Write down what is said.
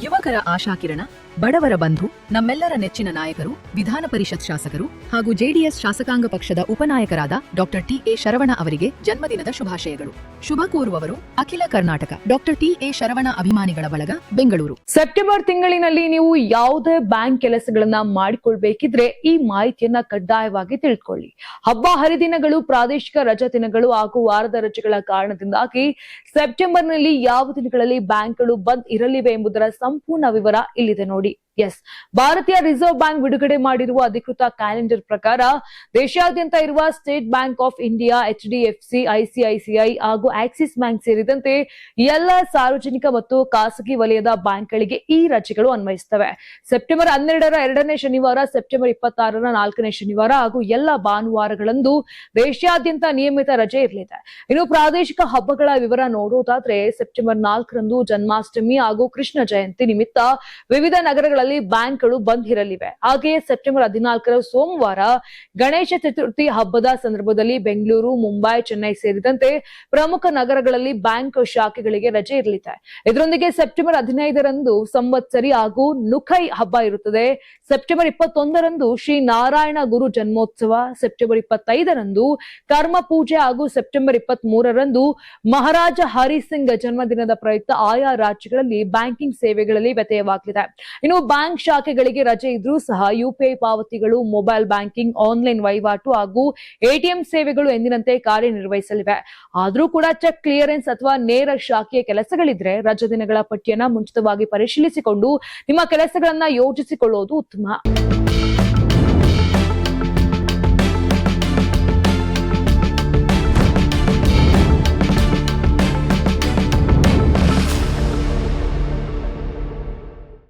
ಯುವಕರ ಆಶಾಕಿರಣ, ಬಡವರ ಬಂಧು, ನಮ್ಮೆಲ್ಲರ ನೆಚ್ಚಿನ ನಾಯಕರು, ವಿಧಾನ ಪರಿಷತ್ ಶಾಸಕರು ಹಾಗೂ ಜೆಡಿಎಸ್ ಶಾಸಕಾಂಗ ಪಕ್ಷದ ಉಪನಾಯಕರಾದ ಡಾಕ್ಟರ್ ಟಿ.ಎ. ಶರವಣ ಅವರಿಗೆ ಜನ್ಮದಿನದ ಶುಭಾಶಯಗಳು. ಶುಭ ಕೋರುವವರು ಅಖಿಲ ಕರ್ನಾಟಕ ಡಾಕ್ಟರ್ ಟಿ.ಎ. ಶರವಣ ಅಭಿಮಾನಿಗಳ ಬಳಗ, ಬೆಂಗಳೂರು. ಸೆಪ್ಟೆಂಬರ್ ತಿಂಗಳಿನಲ್ಲಿ ನೀವು ಯಾವುದೇ ಬ್ಯಾಂಕ್ ಕೆಲಸಗಳನ್ನ ಮಾಡಿಕೊಳ್ಬೇಕಿದ್ರೆ ಈ ಮಾಹಿತಿಯನ್ನ ಕಡ್ಡಾಯವಾಗಿ ತಿಳ್ಕೊಳ್ಳಿ. ಹಬ್ಬ ಹರಿದಿನಗಳು, ಪ್ರಾದೇಶಿಕ ರಜಾ ದಿನಗಳು ಹಾಗೂ ವಾರದ ರಜೆಗಳ ಕಾರಣದಿಂದಾಗಿ ಸೆಪ್ಟೆಂಬರ್ನಲ್ಲಿ ಯಾವ ದಿನಗಳಲ್ಲಿ ಬ್ಯಾಂಕ್ಗಳು ಬಂದ್ ಇರಲಿವೆ ಎಂಬುದರ ಸಂಪೂರ್ಣ ವಿವರ ಇಲ್ಲಿದೆ ನೋಡಿ. ಭಾರತೀಯ ರಿಸರ್ವ್ ಬ್ಯಾಂಕ್ ಬಿಡುಗಡೆ ಮಾಡಿರುವ ಅಧಿಕೃತ ಕ್ಯಾಲೆಂಡರ್ ಪ್ರಕಾರ ದೇಶಾದ್ಯಂತ ಇರುವ state bank of India, HDFC, ICICI ಹಾಗೂ ಆಕ್ಸಿಸ್ ಬ್ಯಾಂಕ್ ಸೇರಿದಂತೆ ಎಲ್ಲ ಸಾರ್ವಜನಿಕ ಮತ್ತು ಖಾಸಗಿ ವಲಯದ ಬ್ಯಾಂಕ್ಗಳಿಗೆ ಈ ರಜೆಗಳು ಅನ್ವಯಿಸುತ್ತವೆ. ಸೆಪ್ಟೆಂಬರ್ 12ರ 2ನೇ ಶನಿವಾರ, ಸೆಪ್ಟೆಂಬರ್ 26ರ 4ನೇ ಶನಿವಾರ ಹಾಗೂ ಎಲ್ಲ ಭಾನುವಾರಗಳಂದು ದೇಶಾದ್ಯಂತ ನಿಯಮಿತ ರಜೆ ಇರಲಿದೆ. ಇನ್ನು ಪ್ರಾದೇಶಿಕ ಹಬ್ಬಗಳ ವಿವರ ನೋಡೋದಾದ್ರೆ ಸೆಪ್ಟೆಂಬರ್ 4ರಂದು ಜನ್ಮಾಷ್ಟಮಿ ಹಾಗೂ ಕೃಷ್ಣ ಜಯಂತಿ ನಿಮಿತ್ತ ವಿವಿಧ ನಗರಗಳಲ್ಲಿ ಬ್ಯಾಂಕ್ಗಳು ಬಂದ್ ಇರಲಿವೆ. ಹಾಗೆಯೇ ಸೆಪ್ಟೆಂಬರ್ 14ರ ಸೋಮವಾರ ಗಣೇಶ ಚತುರ್ಥಿ ಹಬ್ಬದ ಸಂದರ್ಭದಲ್ಲಿ ಬೆಂಗಳೂರು, ಮುಂಬೈ, ಚೆನ್ನೈ ಸೇರಿದಂತೆ ಪ್ರಮುಖ ನಗರಗಳಲ್ಲಿ ಬ್ಯಾಂಕ್ ಶಾಖೆಗಳಿಗೆ ರಜೆ ಇರಲಿದೆ. ಇದರೊಂದಿಗೆ ಸೆಪ್ಟೆಂಬರ್ 15ರಂದು ಸಂವತ್ಸರಿ ಹಾಗೂ ನುಖೈ ಹಬ್ಬ ಇರುತ್ತದೆ. ಸೆಪ್ಟೆಂಬರ್ 21ರಂದು ಶ್ರೀ ನಾರಾಯಣ ಗುರು ಜನ್ಮೋತ್ಸವ, ಸೆಪ್ಟೆಂಬರ್ 25ರಂದು ಕರ್ಮ ಪೂಜೆ ಹಾಗೂ ಸೆಪ್ಟೆಂಬರ್ 23ರಂದು ಮಹಾರಾಜ ಹರಿ ಸಿಂಗ್ ಜನ್ಮದಿನದ ಪ್ರಯುಕ್ತ ಆಯಾ ರಾಜ್ಯಗಳಲ್ಲಿ ಬ್ಯಾಂಕಿಂಗ್ ಸೇವೆಗಳಲ್ಲಿ ವ್ಯತ್ಯಯವಾಗಲಿದೆ. ಇನ್ನು ಬ್ಯಾಂಕ್ ಶಾಖೆಗಳಿಗೆ ರಜೆ ಇದ್ರೂ ಸಹ UPI ಪಾವತಿಗಳು, ಮೊಬೈಲ್ ಬ್ಯಾಂಕಿಂಗ್, ಆನ್ಲೈನ್ ವಹಿವಾಟು ಹಾಗೂ ATM ಸೇವೆಗಳು ಎಂದಿನಂತೆ ಕಾರ್ಯನಿರ್ವಹಿಸಲಿವೆ. ಆದ್ರೂ ಕೂಡ ಚೆಕ್ ಕ್ಲಿಯರೆನ್ಸ್ ಅಥವಾ ನೇರ ಶಾಖೆಯ ಕೆಲಸಗಳಿದ್ರೆ ರಜಾ ದಿನಗಳ ಪಟ್ಟಿಯನ್ನ ಮುಂಚಿತವಾಗಿ ಪರಿಶೀಲಿಸಿಕೊಂಡು ನಿಮ್ಮ ಕೆಲಸಗಳನ್ನ ಯೋಜಿಸಿಕೊಳ್ಳುವುದು ಉತ್ತಮ.